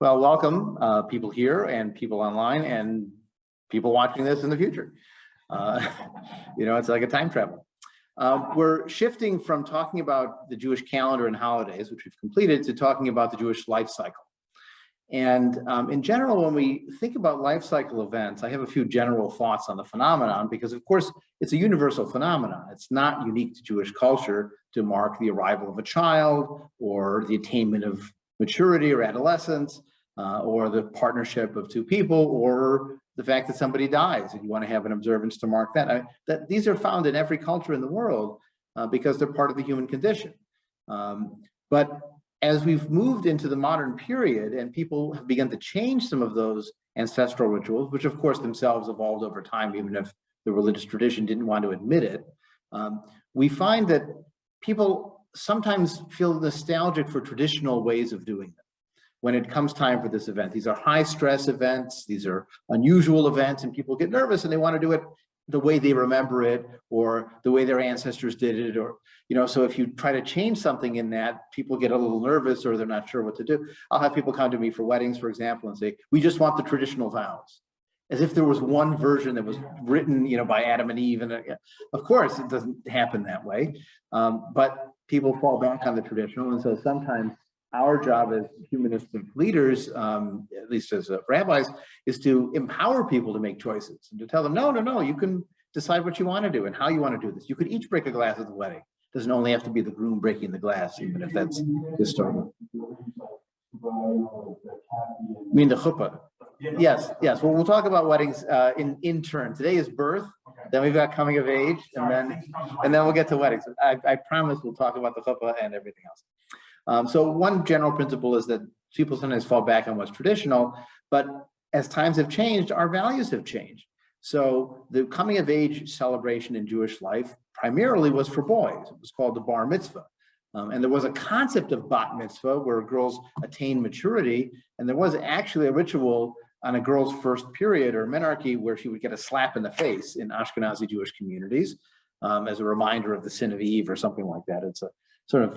Well, welcome people here and people online and people watching this in the future. It's like a time travel. We're shifting from talking about the Jewish calendar and holidays, which we've completed, to talking about the Jewish life cycle. And in general, when we think about life cycle events, I have a few general thoughts on the phenomenon because, of course, it's a universal phenomenon. It's not unique to Jewish culture to mark the arrival of a child or the attainment of maturity or adolescence or the partnership of two people or the fact that somebody dies and you want to have an observance to mark that. These are found in every culture in the world because they're part of the human condition. But as we've moved into the modern period and people have begun to change some of those ancestral rituals, which of course themselves evolved over time, even if the religious tradition didn't want to admit it, we find that people sometimes feel nostalgic for traditional ways of doing them when it comes time for this event. These are high stress events, these are unusual events, and people get nervous and they want to do it the way they remember it or the way their ancestors did it, or so if you try to change something in that, people get a little nervous or they're not sure what to do. I'll have people come to me for weddings, for example, and say, we just want the traditional vows, as if there was one version that was written by Adam and Eve. And of course it doesn't happen that way, but people fall back on the traditional. And so sometimes our job as humanistic leaders, at least as rabbis, is to empower people to make choices and to tell them, no, you can decide what you want to do and how you want to do this. You could each break a glass at the wedding. It doesn't only have to be the groom breaking the glass, even if that's historical. I mean the chuppah. Yes. Well, we'll talk about weddings in turn. Today is birth, then we've got coming of age, and then we'll get to weddings. I promise we'll talk about the chuppah and everything else. So one general principle is that people sometimes fall back on what's traditional, but as times have changed, our values have changed. So the coming of age celebration in Jewish life primarily was for boys. It was called the Bar Mitzvah. And there was a concept of bat mitzvah where girls attain maturity. And there was actually a ritual on a girl's first period or menarche where she would get a slap in the face in Ashkenazi Jewish communities as a reminder of the sin of Eve or something like that. It's a sort of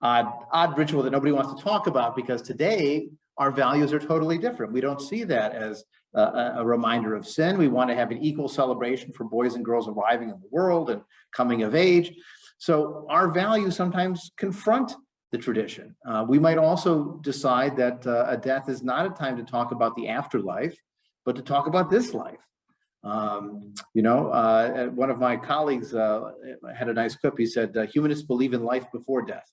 odd ritual that nobody wants to talk about because today our values are totally different. We don't see that as a reminder of sin. We want to have an equal celebration for boys and girls arriving in the world and coming of age. So our values sometimes confront the tradition. We might also decide that a death is not a time to talk about the afterlife, but to talk about this life. One of my colleagues had a nice quip. He said, humanists believe in life before death.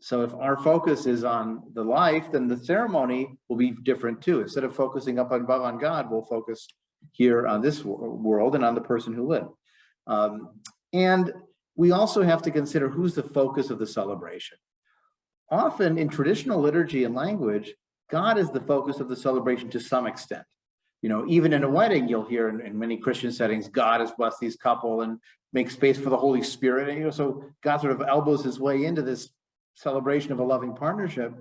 So if our focus is on the life, then the ceremony will be different too. Instead of focusing up above on God, we'll focus here on this world and on the person who lived. And we also have to consider who's the focus of the celebration. Often in traditional liturgy and language, God is the focus of the celebration to some extent. Even in a wedding, you'll hear in many Christian settings, God has blessed these couple and makes space for the Holy Spirit. And, so God sort of elbows his way into this celebration of a loving partnership.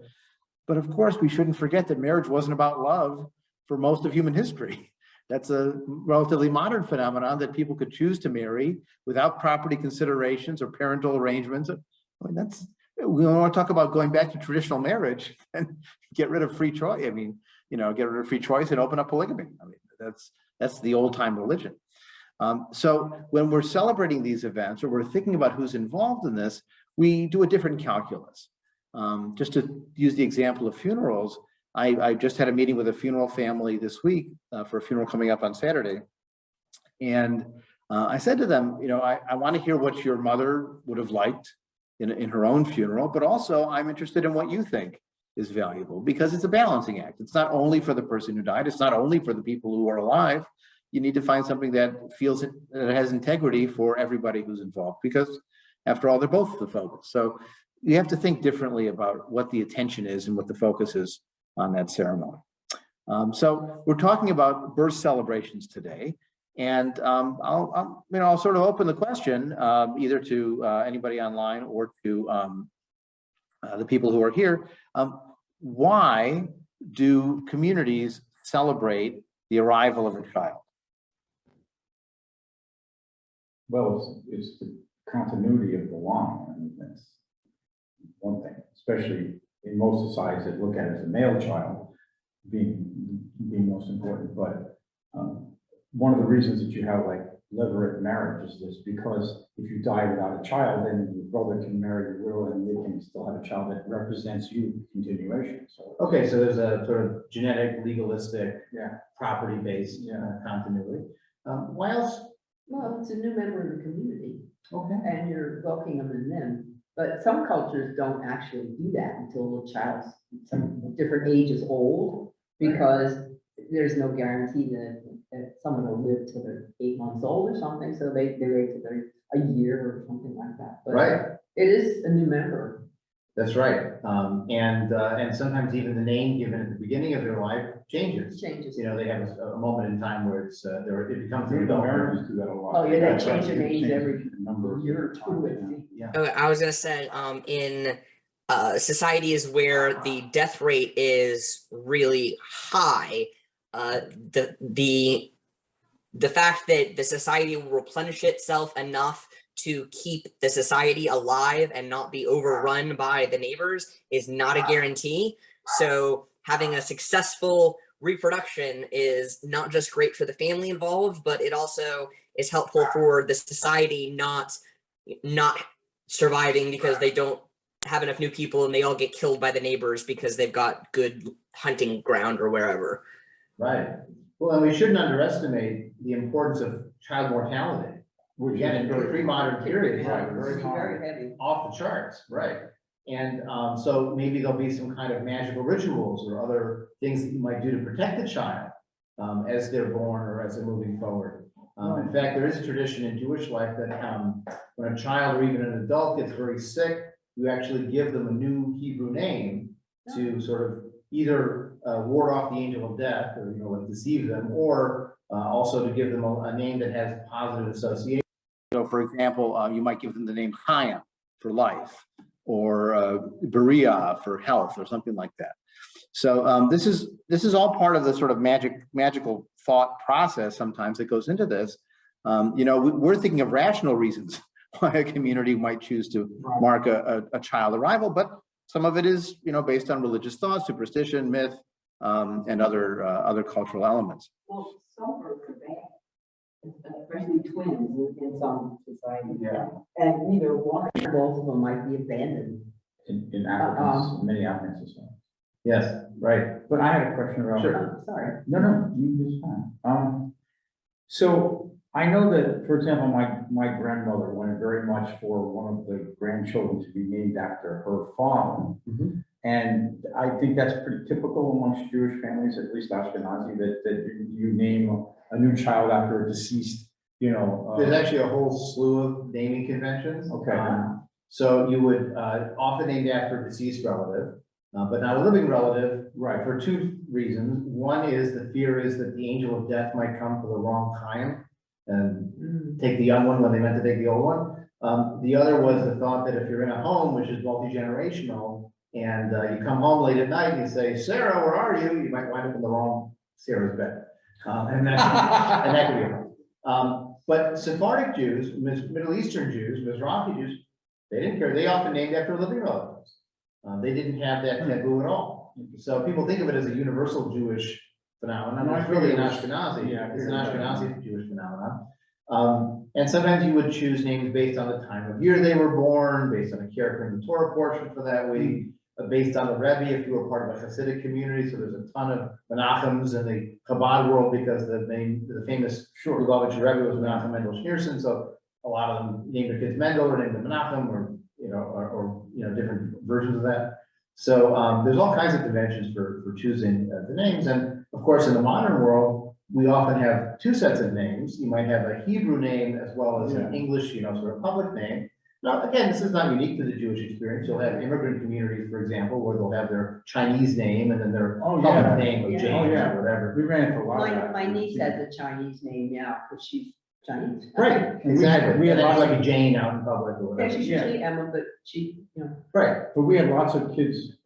But of course, we shouldn't forget that marriage wasn't about love for most of human history. That's a relatively modern phenomenon that people could choose to marry without property considerations or parental arrangements. We want to talk about going back to traditional marriage and get rid of free choice. Get rid of free choice and open up polygamy. That's the old time religion. So when we're celebrating these events or we're thinking about who's involved in this, we do a different calculus. Just to use the example of funerals, I just had a meeting with a funeral family this week for a funeral coming up on Saturday. And I said to them, I want to hear what your mother would have liked in her own funeral, but also I'm interested in what you think is valuable because it's a balancing act. It's not only for the person who died. It's not only for the people who are alive. You need to find something that feels that it has integrity for everybody who's involved because after all, they're both the focus. So you have to think differently about what the attention is and what the focus is on that ceremony. So we're talking about birth celebrations today. And I'll sort of open the question either to anybody online or to the people who are here. Why do communities celebrate the arrival of a child? Well, it's the continuity of the line. I mean, that's one thing, especially in most societies that look at it as a male child being most important. But one of the reasons that you have like levirate marriage is this, because if you die without a child, then your brother can marry your widow and they can still have a child that represents you continuation. So Okay, so there's a sort of genetic, legalistic, yeah, property-based continuity. Why else? Well, it's a new member of the community Okay. and you're welcoming them in. But some cultures don't actually do that until the child's some different age is old, because there's no guarantee that someone will live till they're 8 months old or something. So they wait till they're a year or something like that. But Right. it is a new member. That's right. And sometimes even the name given at the beginning of their life changes. Changes. You know, they have a moment in time where it's it becomes an the adult. Americans do that a lot. Oh, yeah, they That's change right. their names every number year or two, I times, think. Yeah. Okay, I was gonna say, in societies where the death rate is really high, the fact that the society will replenish itself enough to keep the society alive and not be overrun by the neighbors is not a guarantee. So having a successful reproduction is not just great for the family involved, but it also is helpful for the society not surviving because they don't have enough new people and they all get killed by the neighbors because they've got good hunting ground or wherever. Right. Well, and we shouldn't underestimate the importance of child mortality. which Again, is in very pre-modern periods, Right, very high. Very heavy. off the charts, right? And so maybe there'll be some kind of magical rituals or other things that you might do to protect the child as they're born or as they're moving forward. In fact, there is a tradition in Jewish life that when a child or even an adult gets very sick, you actually give them a new Hebrew name to sort of either ward off the angel of death or, like deceive them, or also to give them a name that has positive association. So for example, you might give them the name Chaim for life, or Berea for health, or something like that. So this is all part of the sort of magical thought process sometimes that goes into this. We're thinking of rational reasons why a community might choose to mark a child arrival, but some of it is, based on religious thought, superstition, myth, and other cultural elements. Well, some are bad, especially twins in some societies. Yeah. And either one. Both of them might be abandoned. In Africans, many African societies. Yes, right. But I had a question about. Sure. Oh, sorry. No, you just fine. So I know that, for example, my grandmother wanted very much for one of the grandchildren to be named after her father. Mhm. And I think that's pretty typical amongst Jewish families, at least Ashkenazi, that you name a new child after a deceased, There's actually a whole slew of naming conventions. Okay. So you would often named after a deceased relative, but not a living relative, right. for two reasons. One is the fear is that the angel of death might come for the wrong time and take the young one when they meant to take the old one. The other was the thought that if you're in a home, which is multi-generational, and you come home late at night and you say, "Sarah, where are you?" You might wind up in the wrong Sarah's bed. And that could be a problem. But Sephardic Jews, Middle Eastern Jews, Mizrahi Jews, they didn't care. They often named after living relatives. They didn't have that taboo at all. So people think of it as a universal Jewish phenomenon. No, I It's really an figured it was- Ashkenazi. yeah, I It's an figured it was. Ashkenazi Jewish phenomenon. And sometimes you would choose names based on the time of year they were born, based on a character in the Torah portion for that week, based on the Rebbe if you were part of a Hasidic community. So there's a ton of Menachems in the Chabad world because the famous Lubavitcher Rebbe was Menachem Mendel Schneerson. So a lot of them named their kids Mendel or named them Menachem, or different versions of that. So there's all kinds of conventions for choosing the names. And of course, in the modern world, we often have two sets of names. You might have a Hebrew name as well as an English, sort of public name. Now, again, this is not unique to the Jewish experience. You'll have immigrant communities, for example, where they'll have their Chinese name and then their public name of Yeah. James or whatever. We ran into a lot of that. My niece has a Chinese name now, but she's Chinese. Right, exactly. We had And then lots like of, a Jane out in public or Yeah, whatever. she should say Emma, but she, Right, but we had lots of kids,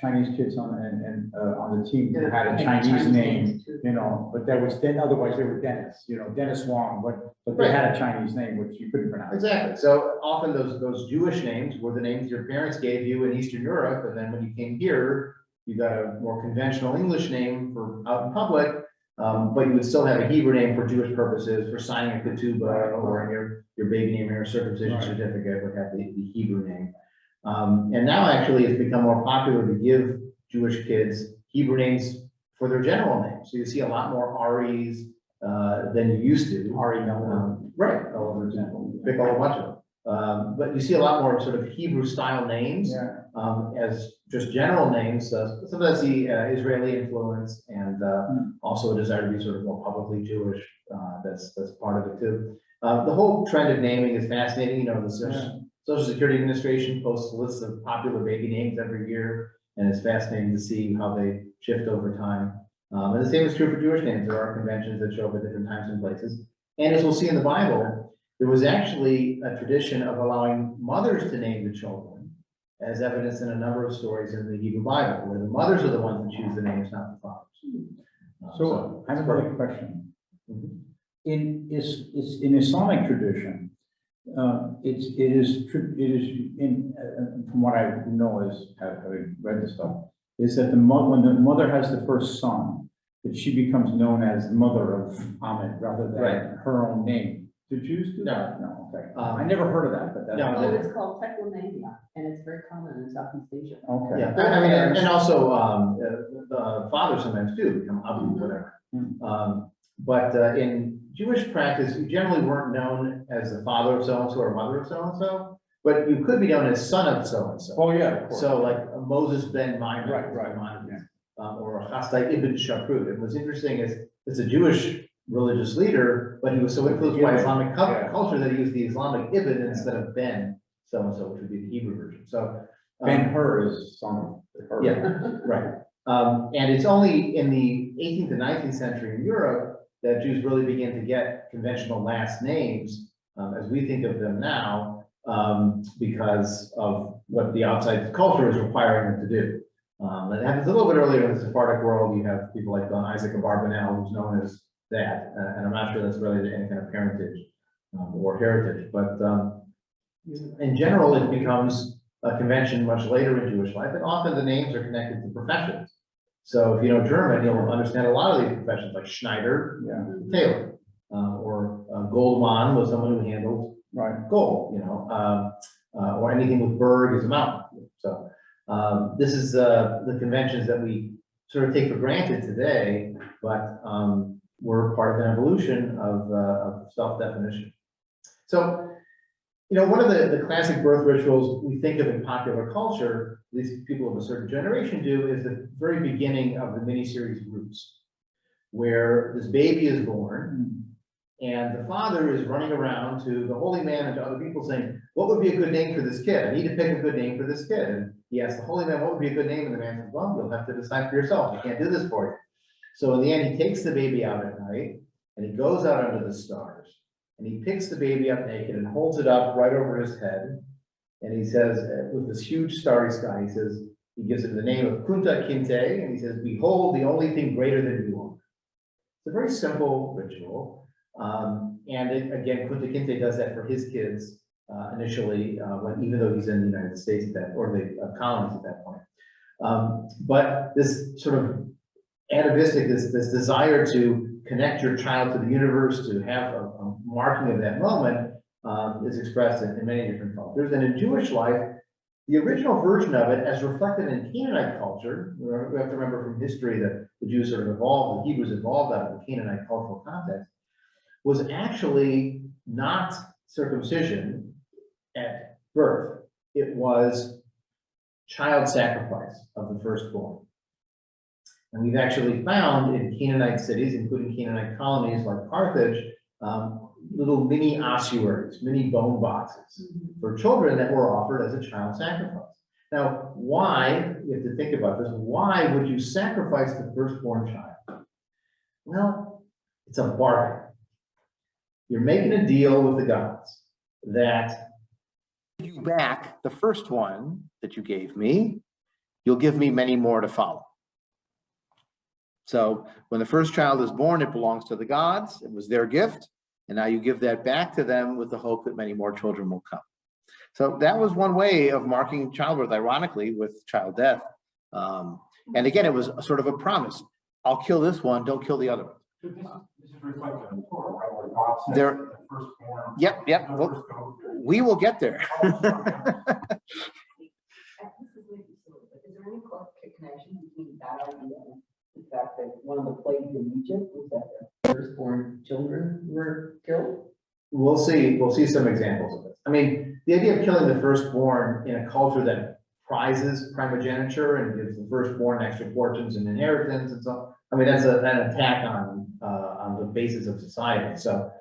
Chinese kids on the team who had a had Chinese name, names too. you know, but that was then, otherwise they were Dennis, you know, Dennis Wong, but they had a Chinese name, which you couldn't pronounce. exactly. So often those Jewish names were the names your parents gave you in Eastern Europe, and then when you came here, you got a more conventional English name for out in public, but you would still have a Hebrew name for Jewish purposes, for signing a ketubah, or your baby name or your circumcision Right. certificate would have the Hebrew name. And now actually it's become more popular to give Jewish kids Hebrew names for their general names. So you see a lot more Aries than you used to. Ari Melvin. Right, For example. pick a whole bunch of them. But you see a lot more sort of Hebrew style names Yeah, as just general names. Some of that's the Israeli influence, and also a desire to be sort of more publicly Jewish. That's part of it too. The whole trend of naming is fascinating. You know, the Social Security Administration posts lists of popular baby names every year, and it's fascinating to see how they shift over time. And the same is true for Jewish names. There are conventions that show up at different times and places. And as we'll see in the Bible, there was actually a tradition of allowing mothers to name the children, as evidenced in a number of stories in the Hebrew Bible, where the mothers are the ones that choose the names, not the fathers. so I have a quick question. Mhm. In Islamic tradition, it is from what I know is having read the stuff, is that when the mother has the first son, that she becomes known as mother of Ahmed rather than Right. her own name. Do Jews do that? No, okay. I never heard of that, but that's. No, Oh, it's called Teklomania, and it's very common in Southeast Asia. Okay. Yeah, I mean, and also, the fathers sometimes do become Abu, whatever. But in Jewish practice, you generally weren't known as the father of so-and-so or mother of so-and-so, but you could be known as son of so-and-so. Oh, yeah, of course. So like Moses ben Maimon. Right. Or Chastai ibn Shakrut. And what's interesting is, it's a Jewish religious leader, but he was so influenced by Islamic culture that he used the Islamic ibn instead of ben so-and-so, which would be the Hebrew version. So. Ben-Hur is son of her. Yeah, right. And it's only in the 18th and 19th century in Europe that Jews really began to get conventional last names, as we think of them now, because of what the outside culture is requiring them to do. It happens a little bit earlier in the Sephardic world. You have people like Don Isaac Abarbanel, who's known as that, and I'm not sure that's really any kind of parentage or heritage, but in general, it becomes a convention much later in Jewish life, and often the names are connected to professions. So if you know German, you'll understand a lot of these professions, like Schneider, tailor, or Goldman was someone who handled gold, or anything with Berg is a mountain. So this is the conventions that we sort of take for granted today, but we're part of an evolution of self-definition. So, one of the classic birth rituals we think of in popular culture, at least people of a certain generation do, is the very beginning of the miniseries Roots, where this baby is born, and the father is running around to the holy man and to other people saying, what would be a good name for this kid? I need to pick a good name for this kid. And he asks the holy man, what would be a good name? And the man says, well, you'll have to decide for yourself. I can't do this for you. So in the end, he takes the baby out at night, and he goes out under the stars, and he picks the baby up naked and holds it up right over his head. And he says, with this huge starry sky, he gives it the name of Kunta Kinte, and he says, behold, the only thing greater than you are. It's a very simple ritual. And again, Kunta Kinte does that for his kids initially, even though he's in the United States or the colonies at that point. But this sort of atavistic, this desire to connect your child to the universe, to have a marking of that moment, is expressed in many different cultures. And in Jewish life, the original version of it, as reflected in Canaanite culture, we have to remember from history that the Jews sort of evolved, the Hebrews evolved out of the Canaanite cultural context, was actually not circumcision at birth. It was child sacrifice of the firstborn. And we've actually found in Canaanite cities, including Canaanite colonies like Carthage, little mini ossuaries, mini bone boxes for children that were offered as a child sacrifice. Now, why, you have to think about this, why would you sacrifice the firstborn child? Well, it's a bargain. you're making a deal with the gods that You back the first one that you gave me, you'll give me many more to follow. So when the first child is born, it belongs to the gods. It was their gift. And now you give that back to them with the hope that many more children will come. So that was one way of marking childbirth, ironically, with child death. And again, it was sort of a promise. I'll kill this one, don't kill the other one. This is reflected in the Torah, right, where God says There- the firstborn. Yep. Well, we will get there. This is maybe silly, but is there any connection between that idea and the fact that one of the plagues in Egypt was that the firstborn children were killed? we'll see some examples of this. I mean, the idea of killing the firstborn in a culture that prizes primogeniture and gives the firstborn extra portions and inheritance and so, I mean, that's an attack on the basis of society. So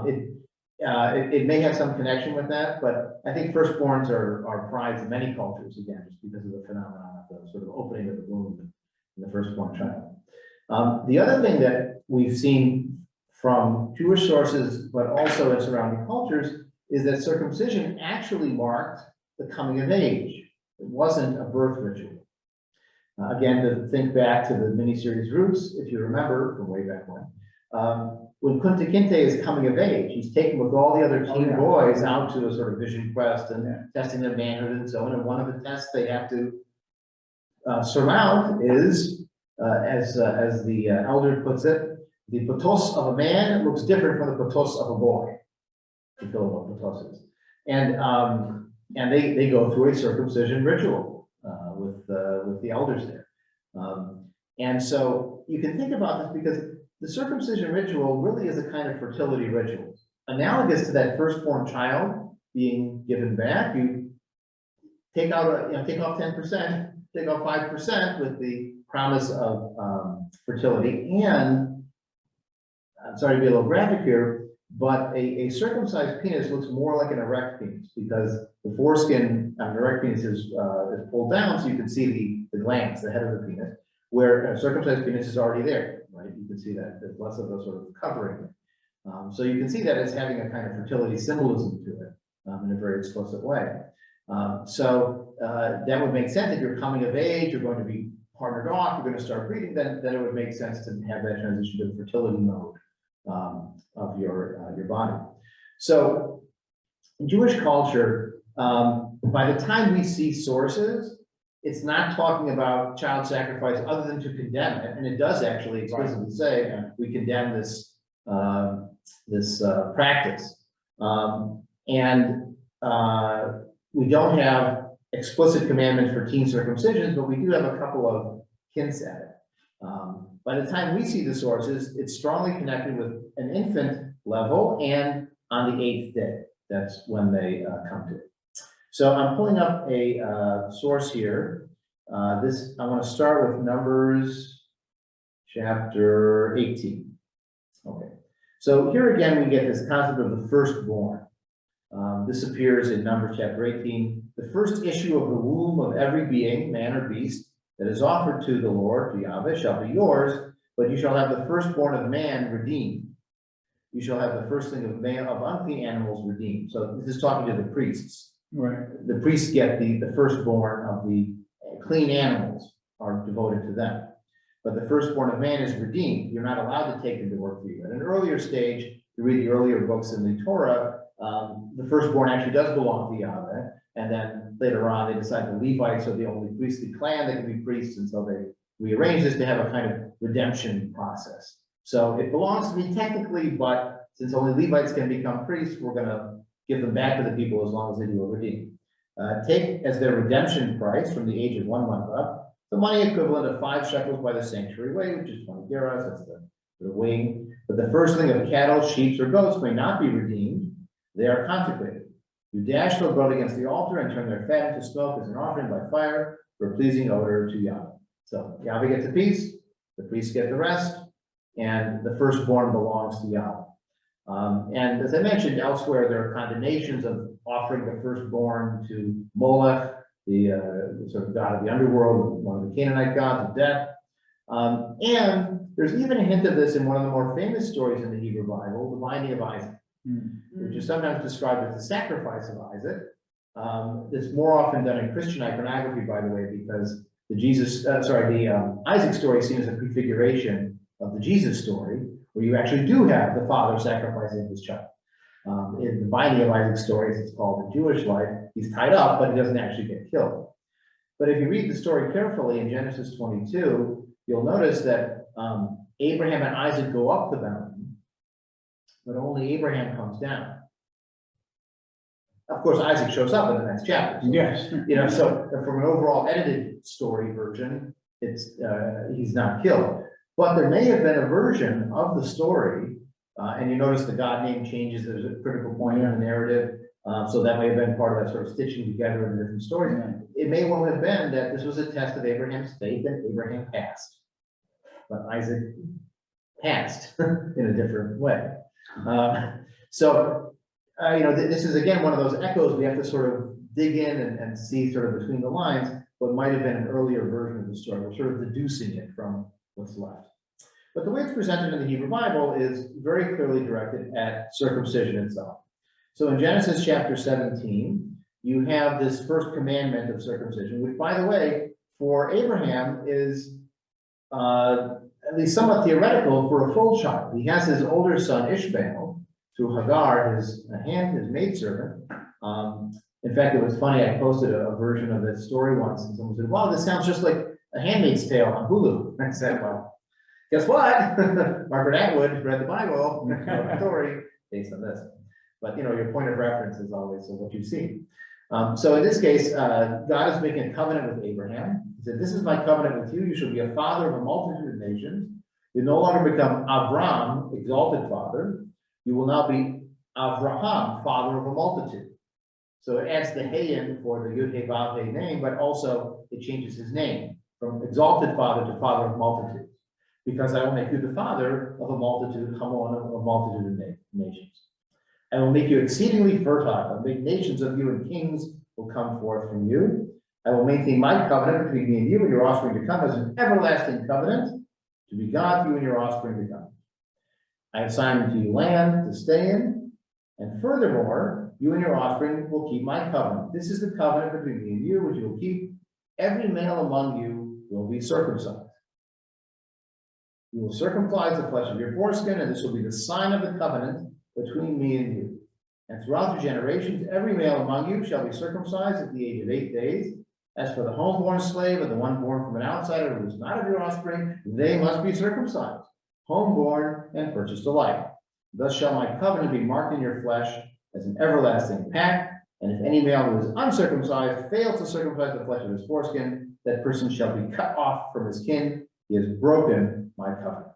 it may have some connection with that, but I think firstborns are prized in many cultures, again, just because of the phenomenon of the sort of opening of the womb in the firstborn child. The other thing that we've seen from Jewish sources, but also in surrounding cultures, is that circumcision actually marked the coming of age. It wasn't a birth ritual. Again, to think back to the miniseries Roots, if you remember from way back when Kunta Kinte is coming of age, he's taken with all the other teen boys out to a sort of vision quest and testing their manhood and so on. And one of the tests they have to surmount is, as the elder puts it, the patos of a man looks different from the patos of a boy. To feel what patos is. And they go through a circumcision ritual with the elders there. And so you can think about this because the circumcision ritual really is a kind of fertility ritual. Analogous to that firstborn child being given back, you take out take off 10%, take off 5% with the promise of fertility. And I'm sorry to be a little graphic here, but a circumcised penis looks more like an erect penis because the foreskin on an erect penis is pulled down so you can see the glands, the head of the penis, where a circumcised penis is already there, right? You can see that there's less of a sort of covering. So you can see that as having a kind of fertility symbolism to it in a very explicit way. So that would make sense if you're coming of age, you're going to be partnered off, you're going to start breeding, then it would make sense to have that transition to the fertility mode of your body. So in Jewish culture, by the time we see sources, it's not talking about child sacrifice other than to condemn it, and it does actually explicitly say we condemn this practice, and we don't have explicit commandments for teen circumcisions, but we do have a couple of hints at it. By the time we see the sources, it's strongly connected with an infant level and on the 8th day. That's when they come to it. So I'm pulling up a source here. I want to start with Numbers chapter 18. Okay. So here again, we get this concept of the firstborn. This appears in Numbers chapter 18. The first issue of the womb of every being, man or beast, that is offered to the Lord, to Yahweh, shall be yours, but you shall have the firstborn of man redeemed. You shall have the firstling of man of unclean animals redeemed. So this is talking to the priests. Right. The priests get the firstborn of the clean animals are devoted to them. But the firstborn of man is redeemed. You're not allowed to take them to work for you. At an earlier stage, you read the earlier books in the Torah, the firstborn actually does belong to Yahweh. And then later on, they decide the Levites are the only priestly clan that can be priests. And so they rearrange this to have a kind of redemption process. So it belongs to me technically, but since only Levites can become priests, we're going to give them back to the people as long as they do a redeem. Take as their redemption price from the age of 1 month up, the money equivalent of 5 shekels by the sanctuary weight, which is 20 gerahs, that's the weighing. But the firstling of cattle, sheep, or goats may not be redeemed. They are consecrated. You dash their blood against the altar and turn their fat into smoke as an offering by fire for a pleasing odor to Yahweh. So Yahweh gets a piece, the priests get the rest, and the firstborn belongs to Yahweh. And as I mentioned elsewhere, there are condemnations of offering the firstborn to Molech, the sort of god of the underworld, one of the Canaanite gods of death. And there's even a hint of this in one of the more famous stories in the Hebrew Bible, the binding of Isaac. which is sometimes described as the sacrifice of Isaac. It's more often done in Christian iconography, by the way, because the Isaac story seems a prefiguration of the Jesus story, where you actually do have the father sacrificing his child. In the binding of Isaac's stories, it's called the Jewish life. He's tied up, but he doesn't actually get killed. But if you read the story carefully in Genesis 22, you'll notice that Abraham and Isaac go up the mountain, but only Abraham comes down. Of course, Isaac shows up in the next chapter. So, Yes. so from an overall edited story version, he's not killed. But there may have been a version of the story, and you notice the God name changes. There's a critical point in the narrative. So that may have been part of that sort of stitching together of the different stories. It may well have been that this was a test of Abraham's faith, and Abraham passed. But Isaac passed in a different way. This is again one of those echoes we have to sort of dig in and see sort of between the lines what might have been an earlier version of the story. We're sort of deducing it from what's left. But the way it's presented in the Hebrew Bible is very clearly directed at circumcision itself. So in Genesis chapter 17, you have this first commandment of circumcision, which, by the way, for Abraham is at least somewhat theoretical for a full child. He has his older son Ishmael through Hagar, his maidservant. In fact, it was funny, I posted a version of this story once, and someone said, wow, this sounds just like A Handmaid's Tale on Hulu. I said, well, guess what? Margaret Atwood read the Bible, wrote a story based on this. But your point of reference is always what you see. So in this case, God is making a covenant with Abraham. He said, this is my covenant with you. You shall be a father of a multitude of nations. You no longer become Avram, exalted father. You will now be Avraham, father of a multitude. So it adds the hey in for the Yud He Vav He name, but also it changes his name from exalted father to father of multitudes. Because I will make you the father of a multitude, Hamon, of a multitude of nations. I will make you exceedingly fertile. I will make nations of you, and kings will come forth from you. I will maintain my covenant between me and you and your offspring to come as an everlasting covenant, to be God to you and your offspring to come. I have assigned to you land to stay in, and furthermore, you and your offspring will keep my covenant. This is the covenant between me and you, which you will keep. Every male among you will be circumcised. You will circumcise the flesh of your foreskin, and this will be the sign of the covenant between me and you. And throughout the generations, every male among you shall be circumcised at the age of 8 days. As for the homeborn slave and the one born from an outsider who is not of your offspring, they must be circumcised, homeborn and purchased alike. Thus shall my covenant be marked in your flesh as an everlasting pact. And if any male who is uncircumcised fails to circumcise the flesh of his foreskin, that person shall be cut off from his kin. He has broken my covenant.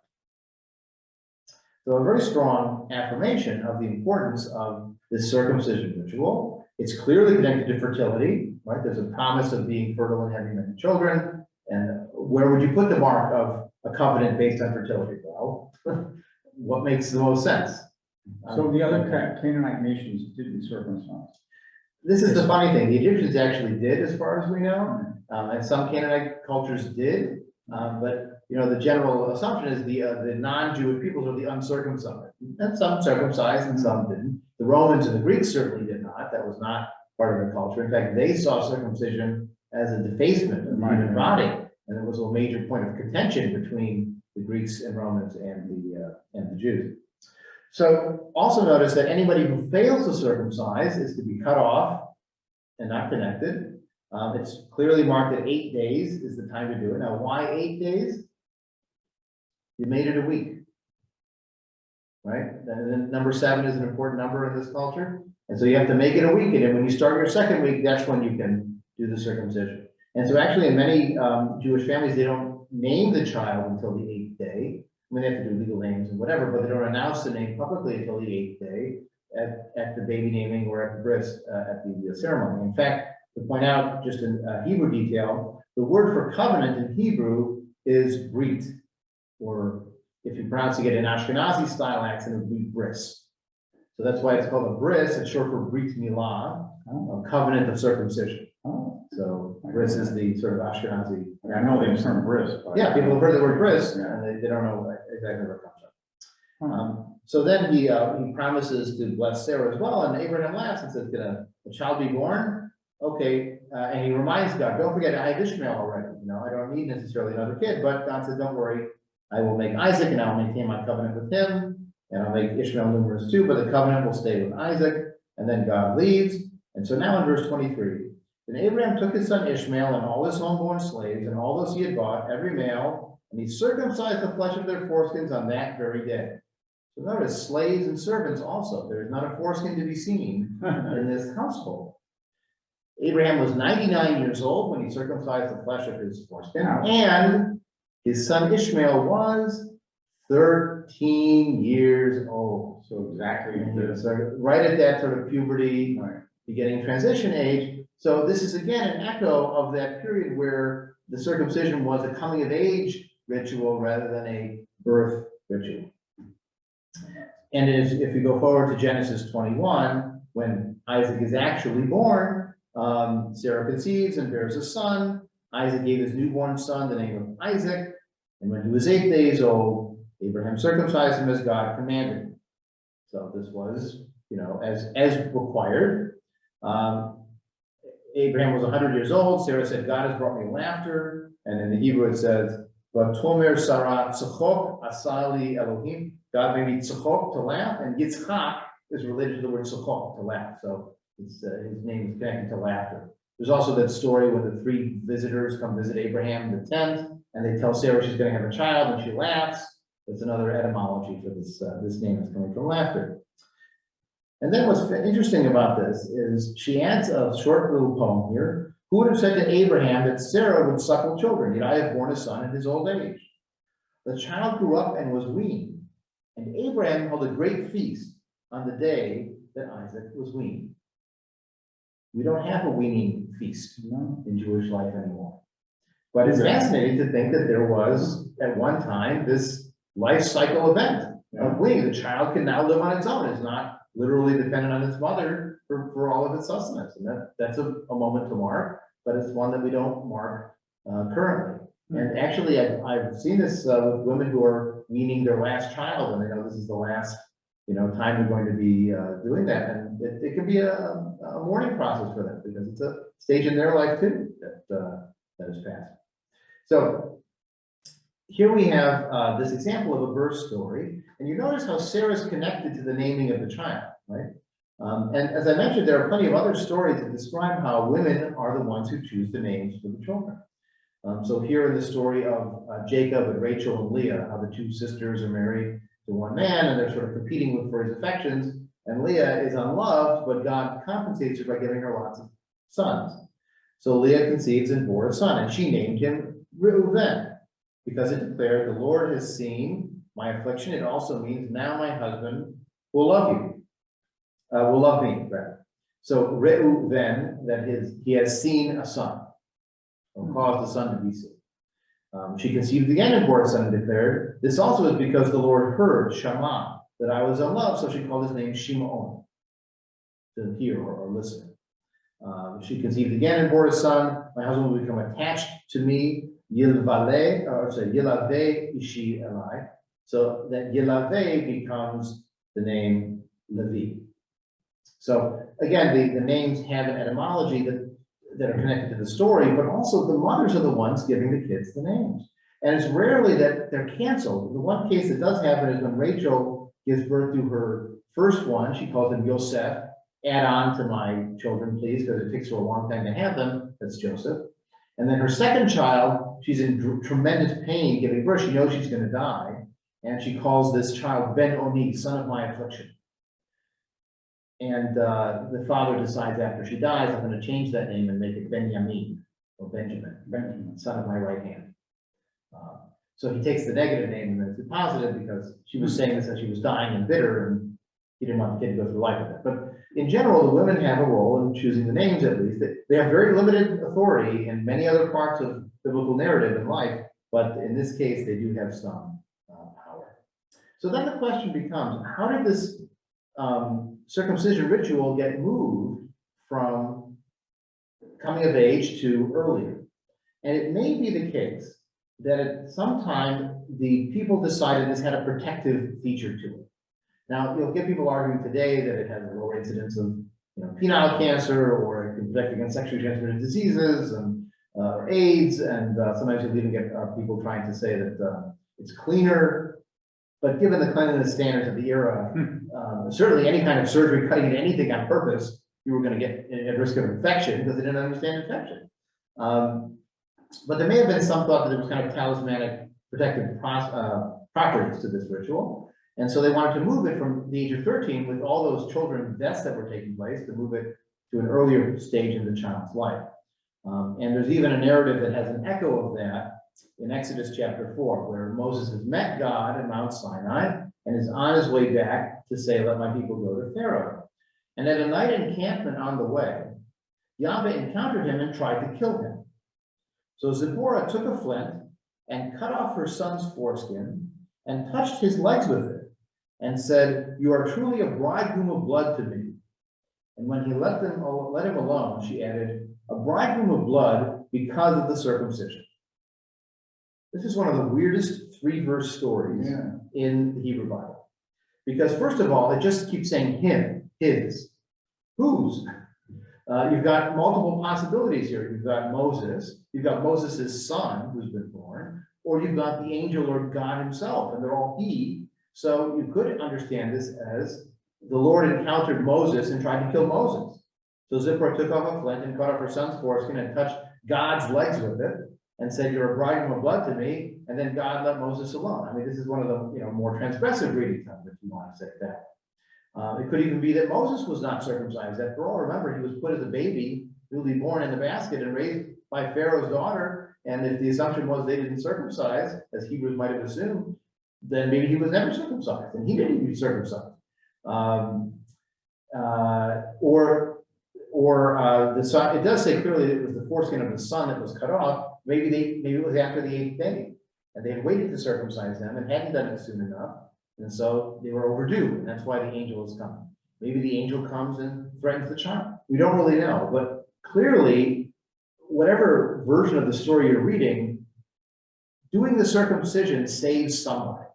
So a very strong affirmation of the importance of this circumcision ritual. It's clearly connected to fertility, right? There's a promise of being fertile and having many children. And where would you put the mark of a covenant based on fertility? Well, what makes the most sense? So the other Canaanite nations didn't circumcise. This is the funny thing. The Egyptians actually did, as far as we know, and some Canaanite cultures did. But the general assumption is the non-Jewish peoples are the uncircumcised, and some circumcised and some didn't. The Romans and the Greeks certainly did not. That was not part of their culture. In fact, they saw circumcision as a defacement of the human body, and it was a major point of contention between the Greeks and Romans and the Jews. So also notice that anybody who fails to circumcise is to be cut off and not connected. It's clearly marked that 8 days is the time to do it. Now, why 8 days? You made it a week, right? And then number 7 is an important number in this culture. And so you have to make it a week. And then when you start your second week, that's when you can do the circumcision. And so actually in many Jewish families, they don't name the child until the 8th day. I mean, they have to do legal names and whatever, but they don't announce the name publicly until the 8th day at the baby naming or at the bris, at the ceremony. In fact, to point out just a Hebrew detail, the word for covenant in Hebrew is brit, or if you pronounce it in Ashkenazi style accent, it would be bris. So that's why it's called a bris. It's short for brit milah, a covenant of circumcision. So bris is the sort of Ashkenazi. I know the term bris. Yeah, people have heard the word bris, and they don't know exactly where it comes from. So then he promises to bless Sarah as well, and Abraham laughs and says, "Gonna a child be born?" Okay, and he reminds God, "Don't forget, I have Ishmael already. You know, I don't need necessarily another kid." But God said, "Don't worry, I will make Isaac, and I'll maintain my covenant with him, and I'll make Ishmael numerous too, but the covenant will stay with Isaac." And then God leaves. And so now in verse 23, then Abraham took his son Ishmael and all his homeborn slaves and all those he had bought, every male, and he circumcised the flesh of their foreskins on that very day. So notice slaves and servants also. There is not a foreskin to be seen in this household. Abraham was 99 years old when he circumcised the flesh of his foreskin, and his son Ishmael was 13 years old. So exactly. And he was right at that sort of puberty, beginning transition age. So this is again an echo of that period where the circumcision was a coming of age ritual rather than a birth ritual. And if we go forward to Genesis 21, when Isaac is actually born, Sarah conceives and bears a son. Isaac gave his newborn son the name of Isaac. And when he was 8 days old, Abraham circumcised him as God commanded him. So this was, you know, as required. Abraham was 100 years old. Sarah said, "God has brought me laughter." And in the Hebrew it says, "Vatomer Sarah tzachok asali Elohim." God made me tzachok, to laugh, and Yitzchak is related to the word tzachok, to laugh. So his name is connected to laughter. There's also that story when the 3 visitors come visit Abraham in the tent, and they tell Sarah she's going to have a child, and she laughs. That's another etymology for this. This name is coming from laughter. And then what's interesting about this is she adds a short little poem here. Who would have said to Abraham that Sarah would suckle children? Yet I have borne a son in his old age. The child grew up and was weaned, and Abraham held a great feast on the day that Isaac was weaned. We don't have a weaning feast in Jewish life anymore. But it's fascinating to think that there was, at one time, this life cycle event of weaning. The child can now live on its own. It's not literally dependent on its mother for all of its sustenance. And that's a moment to mark, but it's one that we don't mark currently. And actually, I've seen this with women who are weaning their last child, and they know this is the last, time they're going to be doing that. And it can be a mourning process for them because it's a stage in their life too that is passed. So here we have this example of a birth story, and you notice how Sarah's connected to the naming of the child, right? And as I mentioned, there are plenty of other stories that describe how women are the ones who choose the names for the children. So here in the story of Jacob and Rachel and Leah, how the 2 sisters are married to one man and they're sort of competing for his affections, and Leah is unloved, but God compensates her by giving her lots of sons. So Leah conceives and bore a son, and she named him Reuven, because it declared, "The Lord has seen my affliction." It also means now my husband will love you, will love me, rather. So Reuven, he has seen a son, or caused the son to be seen. She conceived again and bore a son and declared, "This also is because the Lord heard, Shama, that I was unloved." So she called his name Shimon, to hear or listen. She conceived again and bore a son. "My husband will become attached to me, Yilaveh Ishi Elai." So that Yilaveh becomes the name Levi. So again, the names have an etymology that are connected to the story, but also the mothers are the ones giving the kids the names. And it's rarely that they're canceled. The one case that does happen is when Rachel gives birth to her first one, she calls him Yosef. "Add on to my children, please," because it takes her a long time to have them. That's Joseph. And then her second child, she's in tremendous pain giving birth. She knows she's going to die. And she calls this child Ben-Oni, son of my affliction. And the father decides after she dies, "I'm going to change that name and make it Benjamin, or Benjamin, son of my right hand." So he takes the negative name and makes it positive because she was saying this as she was dying and bitter, and he didn't want the kid to go through life with it. But in general, the women have a role in choosing the names, at least. They have very limited authority in many other parts of biblical narrative in life, but in this case, they do have some power. So then the question becomes, how did this circumcision ritual get moved from coming of age to earlier? And it may be the case that at some time the people decided this had a protective feature to it. Now, you'll get people arguing today that it has a lower incidence of, penile cancer, or it can protect against sexually transmitted diseases and or AIDS, and sometimes you'll even get people trying to say that it's cleaner. But given the cleanliness standards of the era, certainly any kind of surgery cutting into anything on purpose, you were going to get at risk of infection because they didn't understand infection. But there may have been some thought that there was kind of talismanic protective properties to this ritual. And so they wanted to move it from the age of 13, with all those children's deaths that were taking place, to move it to an earlier stage in the child's life. And there's even a narrative that has an echo of that in Exodus chapter 4, where Moses has met God at Mount Sinai and is on his way back to say, let my people go to Pharaoh. And at a night encampment on the way, Yahweh encountered him and tried to kill him. So Zipporah took a flint and cut off her son's foreskin and touched his legs with it and said, you are truly a bridegroom of blood to me. And when he let him alone, she added, a bridegroom of blood because of the circumcision. This is one of the weirdest 3-verse stories in the Hebrew Bible. Because first of all, it just keeps saying him, his, whose. You've got multiple possibilities here. You've got Moses, you've got Moses' son who's been born, or you've got the angel or God himself, and they're all he. So you could understand this as the Lord encountered Moses and tried to kill Moses. So Zipporah took off a flint and cut off her son's foreskin and touched God's legs with it and said, you're a bridegroom of blood to me. And then God let Moses alone. I mean, this is one of the more transgressive readings of it, if you want to say that. It could even be that Moses was not circumcised. After all, remember, he was put as a baby, newly born, in the basket and raised by Pharaoh's daughter. And if the assumption was they didn't circumcise, as Hebrews might have assumed, then maybe he was never circumcised and he didn't even be circumcised. The son, it does say clearly that it was the foreskin of the son that was cut off. Maybe it was after the 8th day, and they had waited to circumcise them and hadn't done it soon enough, and so they were overdue, and that's why the angel is coming. Maybe the angel comes and threatens the child. We don't really know, but clearly, whatever version of the story you're reading, doing the circumcision saves somebody.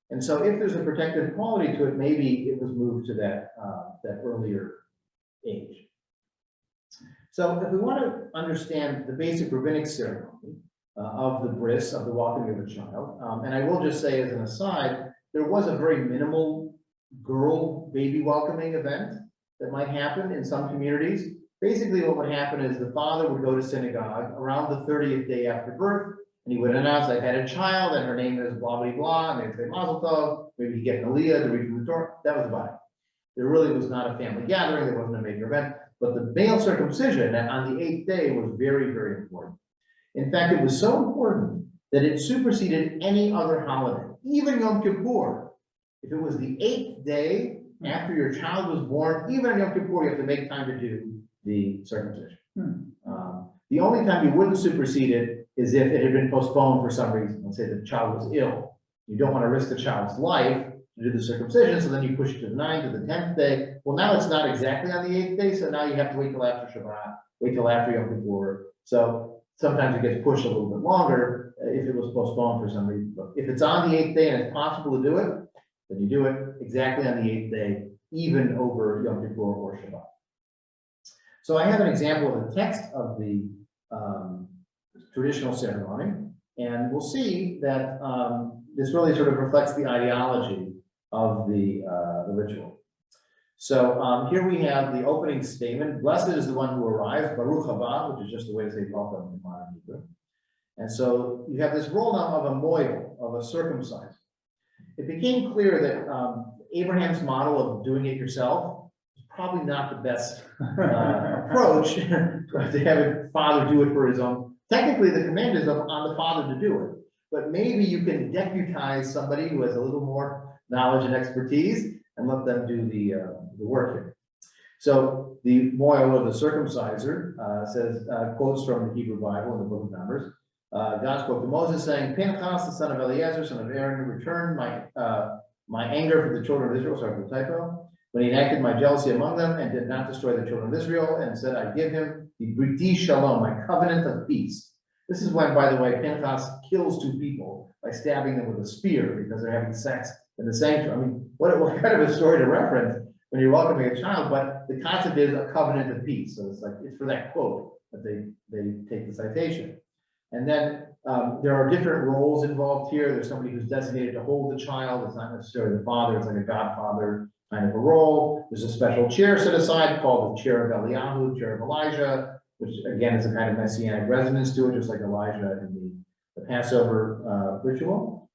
And so if there's a protective quality to it, maybe it was moved to that earlier age. So if we want to understand the basic rabbinic ceremony of the bris, of the welcoming of a child, and I will just say as an aside, there was a very minimal girl baby welcoming event that might happen in some communities. Basically what would happen is the father would go to synagogue around the 30th day after birth, and he would announce, I've had a child, and her name is blah, blah, blah, and they'd say Mazel Tov, maybe he'd get an Leah to read from the Torah. That was about it. There really was not a family gathering, there wasn't a major event, but the male circumcision on the 8th day was very, very important. In fact, it was so important that it superseded any other holiday, even Yom Kippur. If it was the 8th day after your child was born, even on Yom Kippur, you have to make time to do the circumcision. The only time you wouldn't supersede it is if it had been postponed for some reason. Let's say the child was ill. You don't want to risk the child's life to do the circumcision, so then you push it to the 9th or the 10th day. Well, now it's not exactly on the 8th day, so now you have to wait till after Shabbat, wait till after Yom Kippur. So sometimes it gets pushed a little bit longer if it was postponed for some reason. But if it's on the 8th day and it's possible to do it, then you do it exactly on the 8th day, even over Yom Kippur or Shabbat. So I have an example of the text of the traditional ceremony, and we'll see that this really sort of reflects the ideology of the ritual. So here we have the opening statement. Blessed is the one who arrives, Baruch haba, which is just the way to say welcome in modern Hebrew. And so you have this role now of a moil, of a circumcised. It became clear that Abraham's model of doing it yourself is probably not the best approach to have a father do it for his own. Technically, the command is on the father to do it, but maybe you can deputize somebody who has a little more knowledge and expertise and let them do the work here. So the moil of the circumciser says, quotes from the Hebrew Bible in the book of Numbers. God spoke to Moses saying, Pinchas, the son of Eleazar, son of Aaron, returned my anger for the children of Israel, sorry for the typo, when he enacted my jealousy among them and did not destroy the children of Israel, and said, I give him the Briti Shalom, my covenant of peace. This is when, by the way, Pinchas kills 2 people by stabbing them with a spear because they're having sex in the sanctuary. I mean, what kind of a story to reference when you're welcoming a child, but the concept is a covenant of peace. So it's like, it's for that quote that they take the citation. And then there are different roles involved here. There's somebody who's designated to hold the child. It's not necessarily the father, it's like a godfather kind of a role. There's a special chair set aside called the chair of Eliyahu, chair of Elijah, which again is a kind of messianic resonance to it, just like Elijah in the Passover ritual.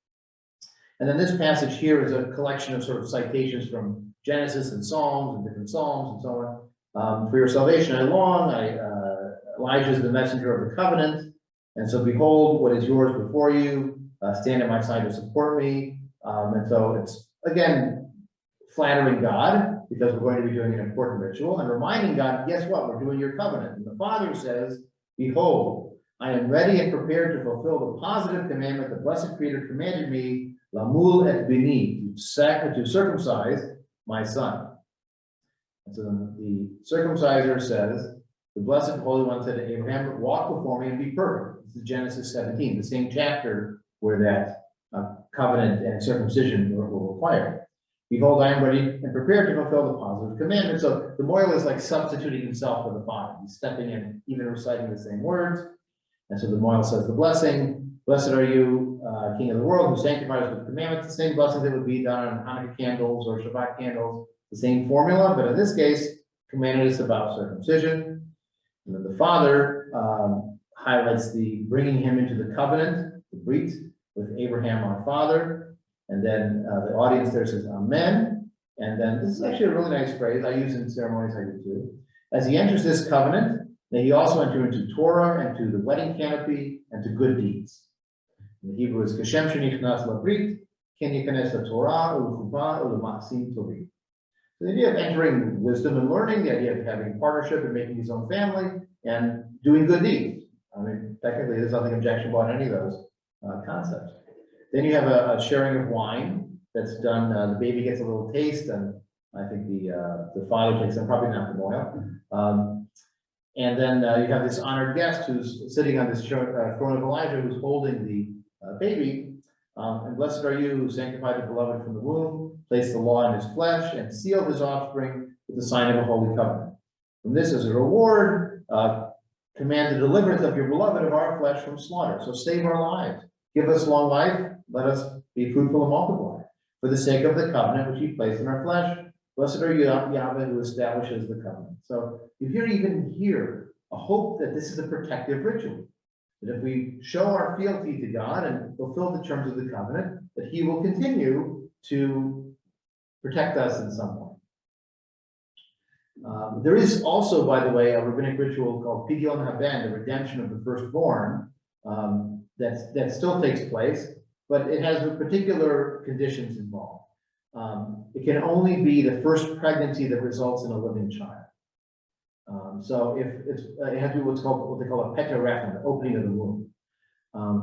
And then this passage here is a collection of sort of citations from Genesis and Psalms and different Psalms and so on. For your salvation I long, Elijah is the messenger of the covenant. And so behold, what is yours before you, stand at my side to support me. And so it's, again, flattering God because we're going to be doing an important ritual and reminding God, guess what, we're doing your covenant. And the Father says, behold, I am ready and prepared to fulfill the positive commandment the blessed Creator commanded me, lamul et bini, to circumcise my son. And so the circumciser says, the blessed Holy One said to Abraham, walk before me and be perfect. This is Genesis 17, the same chapter where that covenant and circumcision were required. Behold, I am ready and prepared to fulfill the positive commandment. So the moil is like substituting himself for the Father. He's stepping in, even reciting the same words. And so the moil says the blessing, blessed are you, King of the world, who sanctifies with commandments, the same blessing that would be done on Hanukkah candles or Shabbat candles, the same formula, but in this case, commanded is about circumcision. And then the Father highlights the bringing him into the covenant, the brit, with Abraham our father. And then the audience there says, Amen. And then this is actually a really nice phrase I use in ceremonies, I do too. As he enters this covenant, may he also enter into Torah and to the wedding canopy and to good deeds. In the Hebrew is Kashem shenichnas labrit, ken yikanes laTorah u'lechuppah u'lema'asim tovim. The idea of entering wisdom and learning, the idea of having partnership and making his own family and doing good deeds. I mean, technically, there's nothing objectionable in any of those concepts. Then you have a sharing of wine that's done. The baby gets a little taste, and I think the father takes them, probably not the moil. And then you have this honored guest who's sitting on this throne of Elijah, who's holding the baby. And blessed are you who sanctified the beloved from the womb, placed the law in his flesh, and sealed his offspring with the sign of a holy covenant. From this as a reward, command the deliverance of your beloved of our flesh from slaughter. So save our lives. Give us long life. Let us be fruitful and multiply. For the sake of the covenant which he placed in our flesh, blessed are you, Yahweh, who establishes the covenant. So you even hear a hope that this is a protective ritual. That if we show our fealty to God and fulfill the terms of the covenant, that he will continue to protect us in some way. There is also, by the way, a rabbinic ritual called Fideon haben, the redemption of the firstborn, that still takes place, but it has particular conditions involved. It can only be the first pregnancy that results in a living child. So if it has to be what they call a petarefin, the opening of the womb.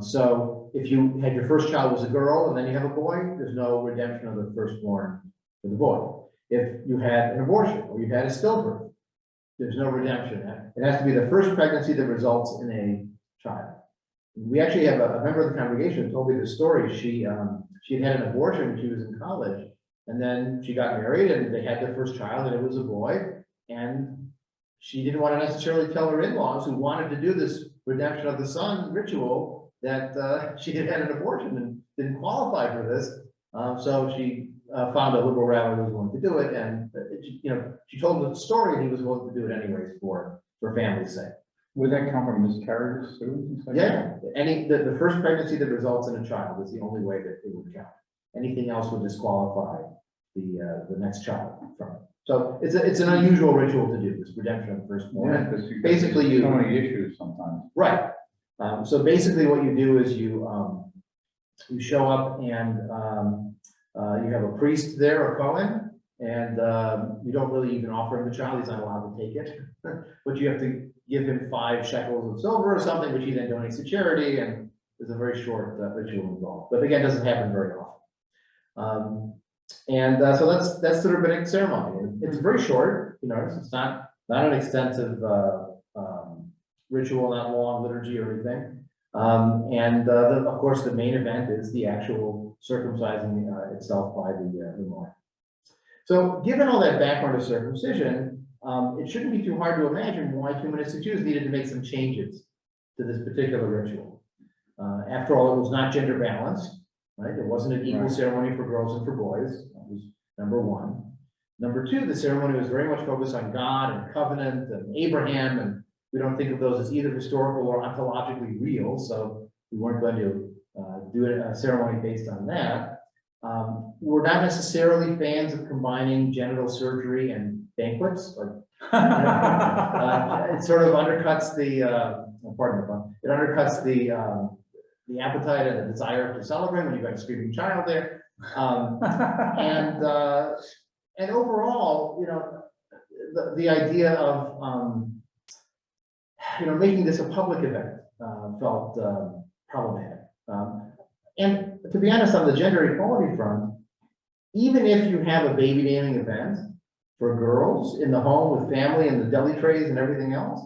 So if you had your first child was a girl and then you have a boy, there's no redemption of the firstborn for the boy. If you had an abortion or you had a stillbirth, there's no redemption. It has to be the first pregnancy that results in a child. We actually have a member of the congregation who told me the story. She had an abortion when she was in college, and then she got married and they had their first child and it was a boy. And she didn't want to necessarily tell her in-laws who wanted to do this redemption of the son ritual that she had an abortion and didn't qualify for this. So she found a liberal rabbi who was willing to do it, and she told him the story, and he was willing to do it anyways for family's sake. Would that come from miscarriages too? Yeah, the first pregnancy that results in a child is the only way that it would count. Anything else would disqualify the next child from it. So it's an unusual ritual to do, this redemption of the firstborn. Yeah, because basically you so many issues sometimes. Right. So basically what you do is you show up and you have a priest there, a Cohen, and you don't really even offer him the child. He's not allowed to take it, but you have to give him 5 shekels of silver or something, which he then donates to charity, and there's a very short ritual involved. But again, it doesn't happen very often. So that's the rabbinic ceremony. It's very short, it's not an extensive ritual, not long liturgy or anything. Of course, the main event is the actual circumcising itself by the Lord. So given all that background of circumcision, it shouldn't be too hard to imagine why humanistic Jews needed to make some changes to this particular ritual. After all, it was not gender balanced, right? It wasn't an equal Right. ceremony for girls and for boys. That was number one. Number two, the ceremony was very much focused on God and covenant and Abraham, and we don't think of those as either historical or ontologically real, so we weren't going to do a ceremony based on that. We're not necessarily fans of combining genital surgery and banquets. Like, it sort of undercuts the, pardon the pun, it undercuts the appetite and the desire to celebrate when you've got a screaming child there. And overall, you know, the idea of, you know, making this a public event felt problematic. And to be honest, on the gender equality front, even if you have a baby naming event for girls in the home with family and the deli trays and everything else,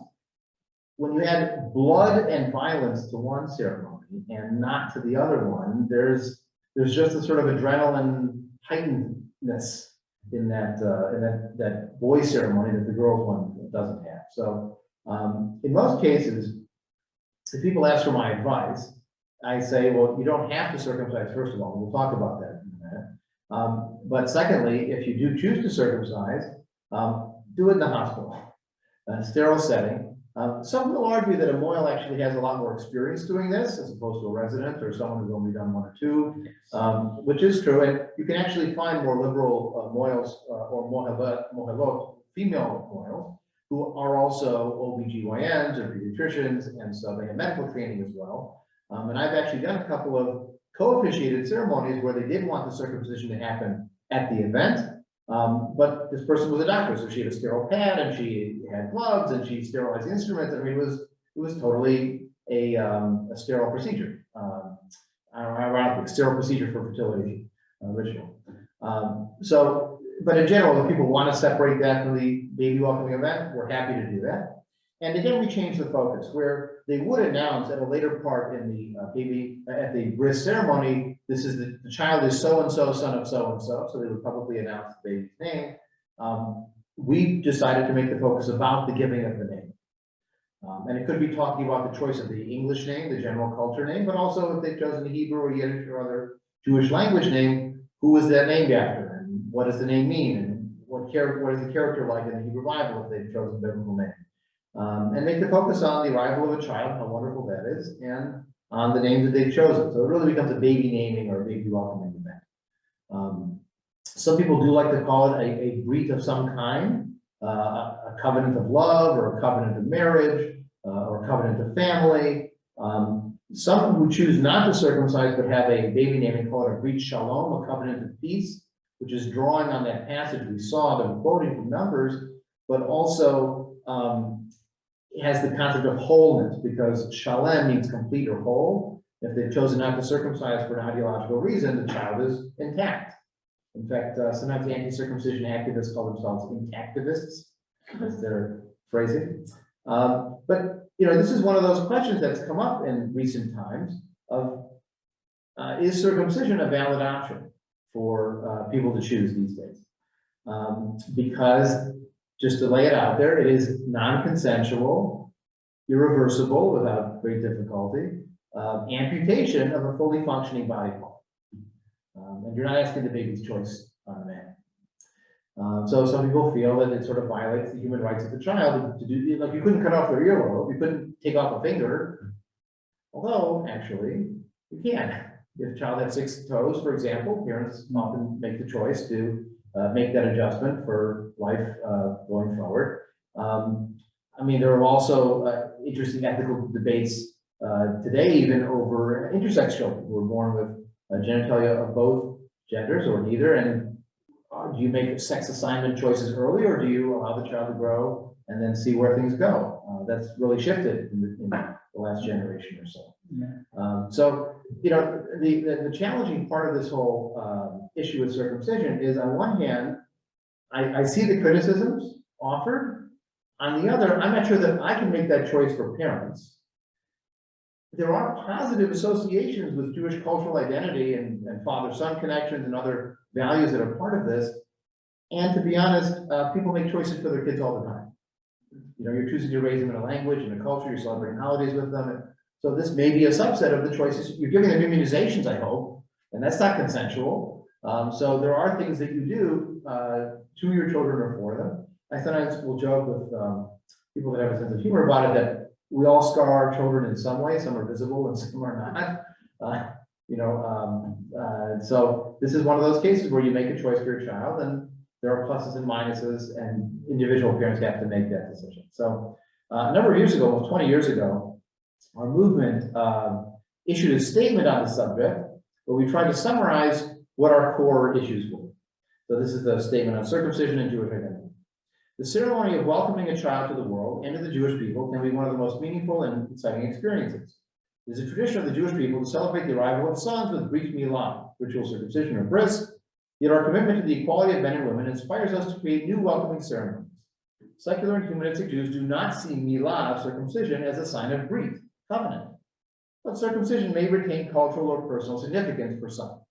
when you add blood and violence to one ceremony and not to the other one, there's just a sort of adrenaline heightenedness in that boy ceremony that the girls one doesn't have. So in most cases, if people ask for my advice, I say, well, you don't have to circumcise, first of all, and we'll talk about that in a minute. But secondly, if you do choose to circumcise, do it in the hospital, a sterile setting. Some will argue that a mohel actually has a lot more experience doing this as opposed to a resident or someone who's only done one or two, which is true. And you can actually find more liberal mohels or mohelot, female mohels, who are also OBGYNs or pediatricians, and so they have medical training as well. And I've actually done a couple of co-officiated ceremonies where they did want the circumcision to happen at the event. But this person was a doctor, so she had a sterile pad and she had gloves and she sterilized the instruments. I mean, it was totally a sterile procedure. Ironically, a sterile procedure for fertility ritual. But in general, if people want to separate that from the baby welcoming event, we're happy to do that. And again, we changed the focus where they would announce at a later part in the at the bris ceremony, this is the child is so-and-so, son of so-and-so. So they would publicly announce the baby's name. We decided to make the focus about the giving of the name. And it could be talking about the choice of the English name, the general culture name, but also if they've chosen the Hebrew or Yiddish or other Jewish language name, who is that named after? And what does the name mean? And what is the character like in the Hebrew Bible if they've chosen a biblical name? And make the focus on the arrival of a child, how wonderful that is, and on the name that they've chosen. So it really becomes a baby naming or a baby welcoming event. Some people do like to call it a brit of some kind, a covenant of love or a covenant of marriage or a covenant of family. Some who choose not to circumcise but have a baby naming call it a brit shalom, a covenant of peace, which is drawing on that passage we saw that we're quoting from Numbers, but also it has the concept of wholeness, because shalem means complete or whole. If they've chosen not to circumcise for an ideological reason, the child is intact. In fact, sometimes the anti-circumcision activists call themselves intactivists, as their phrasing. But you know, this is one of those questions that's come up in recent times of is circumcision a valid option for people to choose these days? Because just to lay it out there, it is non-consensual, irreversible without great difficulty, amputation of a fully functioning body part. And you're not asking the baby's choice on the man. So some people feel that it sort of violates the human rights of the child to do, like you couldn't cut off their earlobe, you couldn't take off a finger, although actually you can. If a child has 6 toes, for example, parents often make the choice to make that adjustment for life going forward. I mean, there are also interesting ethical debates today, even over intersex children who are born with genitalia of both genders or neither. And do you make sex assignment choices early, or do you allow the child to grow and then see where things go? That's really shifted in the last generation or so. Yeah. So, you know, the challenging part of this whole issue with circumcision is, on one hand, I see the criticisms offered. On the other, I'm not sure that I can make that choice for parents. there are positive associations with Jewish cultural identity and father-son connections and other values that are part of this. And to be honest, people make choices for their kids all the time. You know, you're choosing to raise them in a language and a culture, you're celebrating holidays with them. So this may be a subset of the choices. You're giving them immunizations, I hope, and that's not consensual. So there are things that you do to your children or for them. I sometimes will joke with people that have a sense of humor about it that we all scar our children in some way. Some are visible and some are not. So this is one of those cases where you make a choice for your child, and there are pluses and minuses, and individual parents have to make that decision. So a number of years ago, almost 20 years ago, our movement issued a statement on the subject where we tried to summarize what our core issues were. So this is the statement on circumcision and Jewish identity. The ceremony of welcoming a child to the world and to the Jewish people can be one of the most meaningful and exciting experiences. It is a tradition of the Jewish people to celebrate the arrival of sons with Brit Milah, ritual circumcision or bris. Yet our commitment to the equality of men and women inspires us to create new welcoming ceremonies. Secular and humanistic Jews do not see Milah, circumcision, as a sign of Brit, covenant. But circumcision may retain cultural or personal significance for some.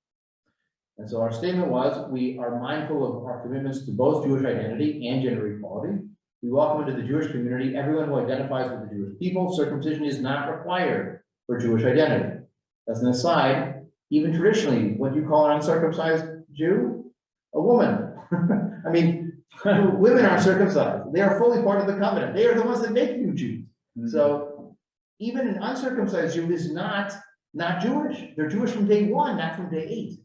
And so our statement was, we are mindful of our commitments to both Jewish identity and gender equality. We welcome into the Jewish community everyone who identifies with the Jewish people. Circumcision is not required for Jewish identity. As an aside, even traditionally, what do you call an uncircumcised Jew? A woman. I mean, women are circumcised. They are fully part of the covenant. They are the ones that make you Jews. Mm-hmm. So even an uncircumcised Jew is not Jewish. They're Jewish from day one, not from day 8.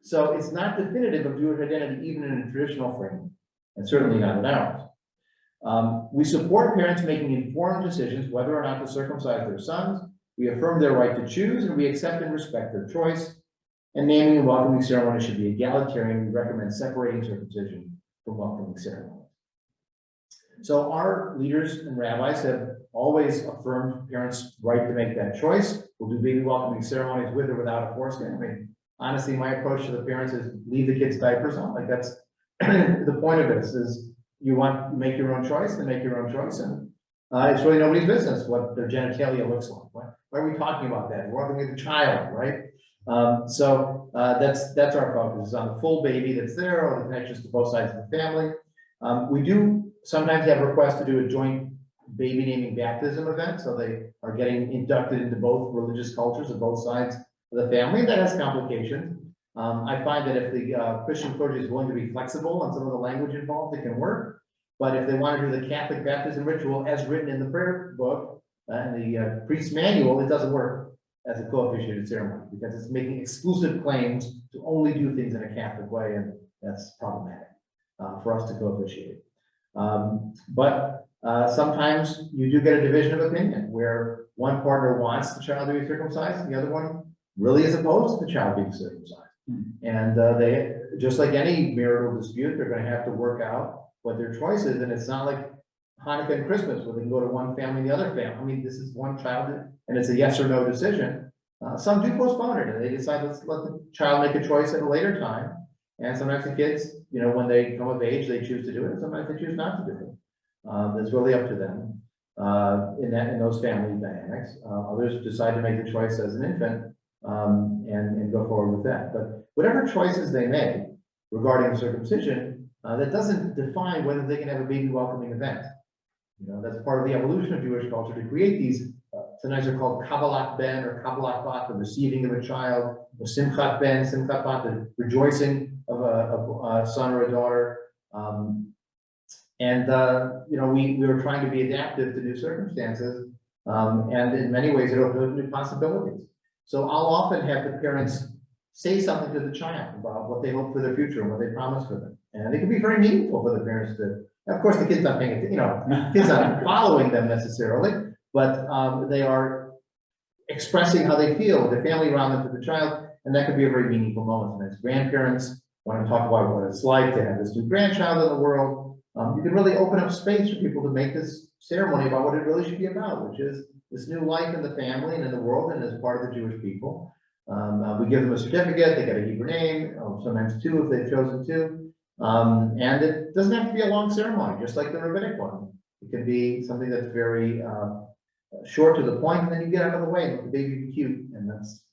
So it's not definitive of Jewish identity, even in a traditional frame, and certainly not in ours. We support parents making informed decisions whether or not to circumcise their sons. We affirm their right to choose, and we accept and respect their choice. And naming and welcoming ceremony should be egalitarian. We recommend separating circumcision from welcoming ceremony. So our leaders and rabbis have always affirmed parents' right to make that choice. We'll do baby welcoming ceremonies with or without a foreskin. I mean, honestly, my approach to the parents is leave the kids' diapers on. Like, that's the point of this, is you make your own choice, and make your own choice. And it's really nobody's business what their genitalia looks like. Why are we talking about that? We're welcoming the child, right? That's our focus, is on the full baby that's there, or the connections to both sides of the family. We do sometimes have requests to do a joint baby naming baptism event, so they are getting inducted into both religious cultures of both sides of the family. That has complications. I find that if the Christian clergy is willing to be flexible on some of the language involved, it can work. But if they want to do the Catholic baptism ritual as written in the prayer book and the priest's manual, it doesn't work as a co-officiated ceremony, because it's making exclusive claims to only do things in a Catholic way, and that's problematic for us to co-officiate. But sometimes you do get a division of opinion where one partner wants the child to be circumcised and the other one really is opposed to the child being circumcised. And they, just like any marital dispute, they're going to have to work out what their choice is. And it's not like Hanukkah and Christmas where they can go to one family and the other family. I mean, this is one child, and it's a yes or no decision. Some do postpone it, and they decide, let's let the child make a choice at a later time. And sometimes the kids, you know, when they come of age, they choose to do it, and sometimes they choose not to do it. It's really up to them in those family dynamics. Others decide to make the choice as an infant and go forward with that. But whatever choices they make regarding circumcision, that doesn't define whether they can have a baby welcoming event. You know, that's part of the evolution of Jewish culture to create these. Sometimes they're called Kabbalat Ben or Kabbalat Bat, the receiving of a child, or Simchat Ben, Simchat Bat, the rejoicing of a son or a daughter. You know, we were trying to be adaptive to new circumstances, and in many ways it opened new possibilities. So I'll often have the parents say something to the child about what they hope for their future and what they promise for them. And it can be very meaningful for the parents to, of course, the kids not paying attention, you know, kids not following them necessarily, but they are expressing how they feel, the family around them, to the child, and that could be a very meaningful moment. And as grandparents want to talk about what it's like to have this new grandchild in the world, you can really open up space for people to make this ceremony about what it really should be about, which is this new life in the family and in the world and as part of the Jewish people. We give them a certificate, they get a Hebrew name, sometimes 2 if they've chosen to. And it doesn't have to be a long ceremony, just like the rabbinic one. It can be something that's very short to the point, and then you get out of the way and let the baby be cute, and that's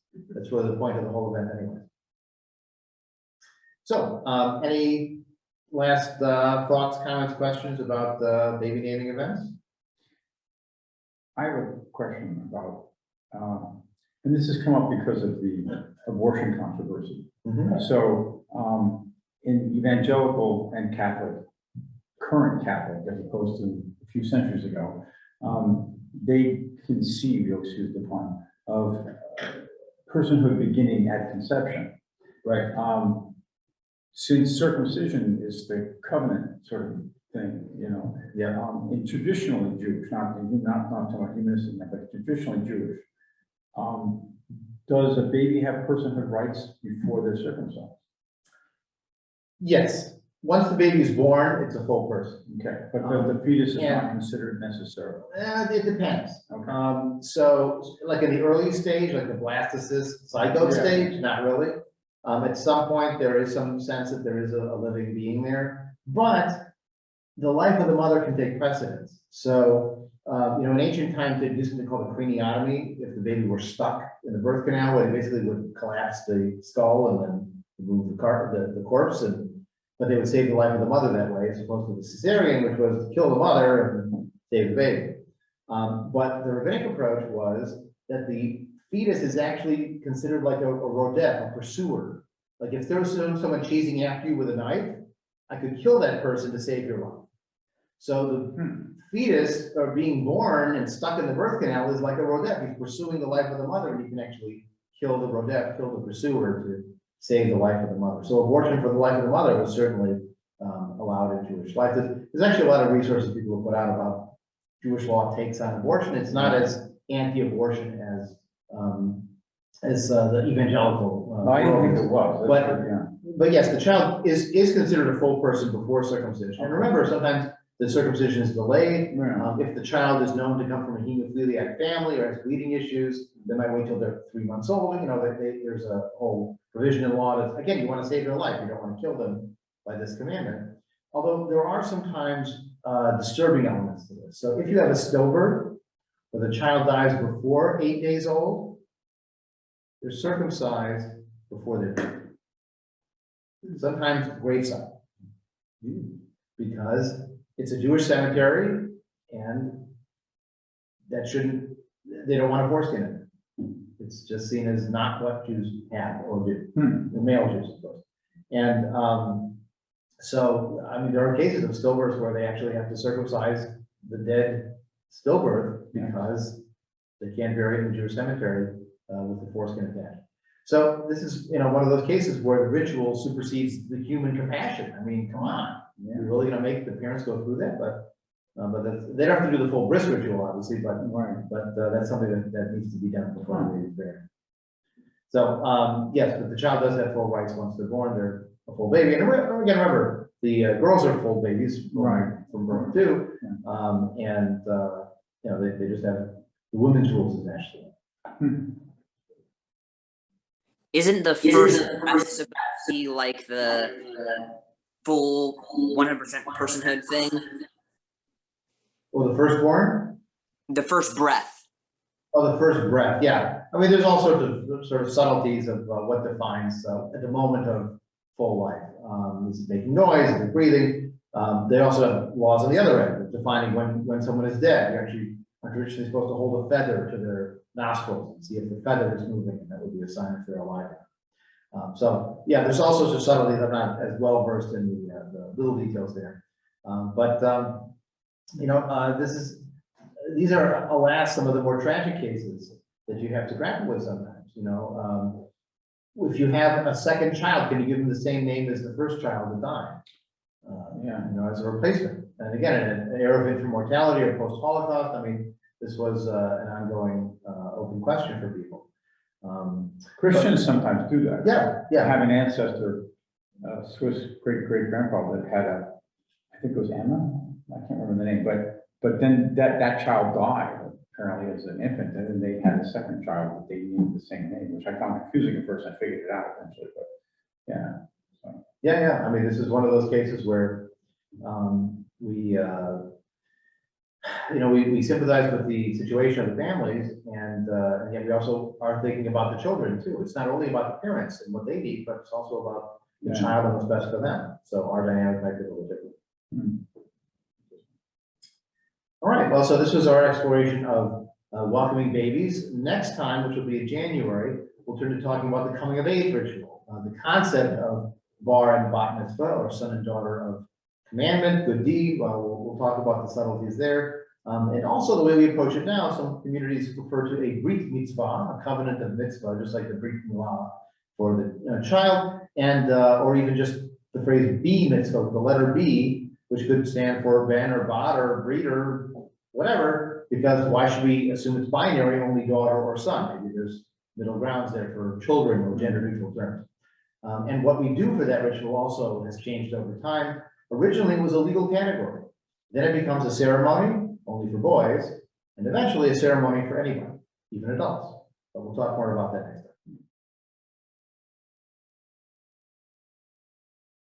really the point of the whole event anyway. So, any last thoughts, comments, questions about baby naming events? I have a question about, and this has come up because of the abortion controversy. So, in evangelical and Catholic, current Catholic, as opposed to a few centuries ago, they conceive, you'll excuse the pun, of personhood beginning at conception. Right. Since circumcision is the covenant sort of thing, you know. Yeah. In traditionally Jewish, not talking about humanistic, but traditionally Jewish, does a baby have personhood rights before they're circumcised? Yes. Once the baby is born, it's a full person. Okay, but the fetus is Yeah. not considered necessarily. It depends. Okay. So like in the early stage, like the blastocyst zygote Yeah. stage, not really. At some point, there is some sense that there is a living being there, but the life of the mother can take precedence. So, in ancient times, they did something called a craniotomy. If the baby were stuck in the birth canal, where they basically would collapse the skull and then remove the corpse, but they would save the life of the mother that way, as opposed to the cesarean, which was to kill the mother and save the baby. But the rabbinic approach was that the fetus is actually considered like a rodef, a pursuer. Like if there was someone chasing after you with a knife, I could kill that person to save your life. So the fetus or being born and stuck in the birth canal is like a rodef. He's pursuing the life of the mother, and you can actually kill the rodef, kill the pursuer to save the life of the mother. So abortion for the life of the mother was certainly allowed in Jewish life. There's actually a lot of resources people have put out about Jewish law takes on abortion. It's not as anti-abortion as the evangelical. I didn't think it was. But- Yeah. But yes, the child is considered a full person before circumcision. And remember, sometimes the circumcision is delayed. Yeah. If the child is known to come from a hemophiliac family or has bleeding issues, they might wait till they're 3 months old. There's a whole provision in law that, again, you want to save their life. You don't want to kill them by this commandment. Although there are sometimes disturbing elements to this. So if you have a stillbirth where the child dies before 8 days old, they're circumcised before they're born. Sometimes graveside, because it's a Jewish cemetery and they don't want a foreskin in it. It's just seen as not what Jews have or do, the male Jews, of course. And there are cases of stillbirths where they actually have to circumcise the dead stillbirth because they can't bury it in the Jewish cemetery with the foreskin attached. So this is, one of those cases where the ritual supersedes the human compassion. I mean, come on, you're really going to make the parents go through that? But they don't have to do the full bris ritual, obviously, but that's something that needs to be done before the baby's there. So yes, but the child does have full rights once they're born. They're a full baby. And again, remember, the girls are full babies from birth too. They just have the women's rules attached to them. Isn't the first breath supposed to be like the full 100% personhood thing? Well, the firstborn? The first breath. Oh, the first breath, yeah. I mean, there's all sorts of sort of subtleties of what defines at the moment of full life. Is it making noise? Is it breathing? They also have laws on the other end, defining when someone is dead. You actually are traditionally supposed to hold a feather to their nostrils and see if the feather is moving, and that would be a sign if they're alive. There's all sorts of subtleties. I'm not as well versed in the little details there, these are, alas, some of the more tragic cases that you have to grapple with sometimes. If you have a second child, can you give them the same name as the first child that died? As a replacement. And again, in an era of infant mortality or post-Holocaust, this was an ongoing open question for people. Christians sometimes do that. Yeah. I have an ancestor, Swiss great-great-grandfather that had I think it was Emma, I can't remember the name, but then that child died apparently as an infant, and then they had a second child that they named the same name, which I found confusing at first. I figured it out eventually, but Yeah. This is one of those cases where we sympathize with the situation of the families, and yet we also are thinking about the children too. It's not only about the parents and what they need, but it's also about the Yeah. child and what's best for them. So our dynamic might be a little different. Hmm. All right, well, so this was our exploration of welcoming babies. Next time, which will be in January, we'll turn to talking about the coming of age ritual, the concept of bar and bat mitzvah, or son and daughter of commandment, good deed. Well, we'll talk about the subtleties there. And also the way we approach it now, some communities refer to a brit mitzvah, a covenant of mitzvah, just like the brit milah for the child, and or even just the phrase B mitzvah, the letter B, which could stand for ben or bat or brit or whatever, because why should we assume it's binary, only daughter or son? Maybe there's middle grounds there for children or gender neutral terms. And what we do for that ritual also has changed over time. Originally, it was a legal category. Then it becomes a ceremony, only for boys, and eventually a ceremony for anyone, even adults. But we'll talk more about that next time.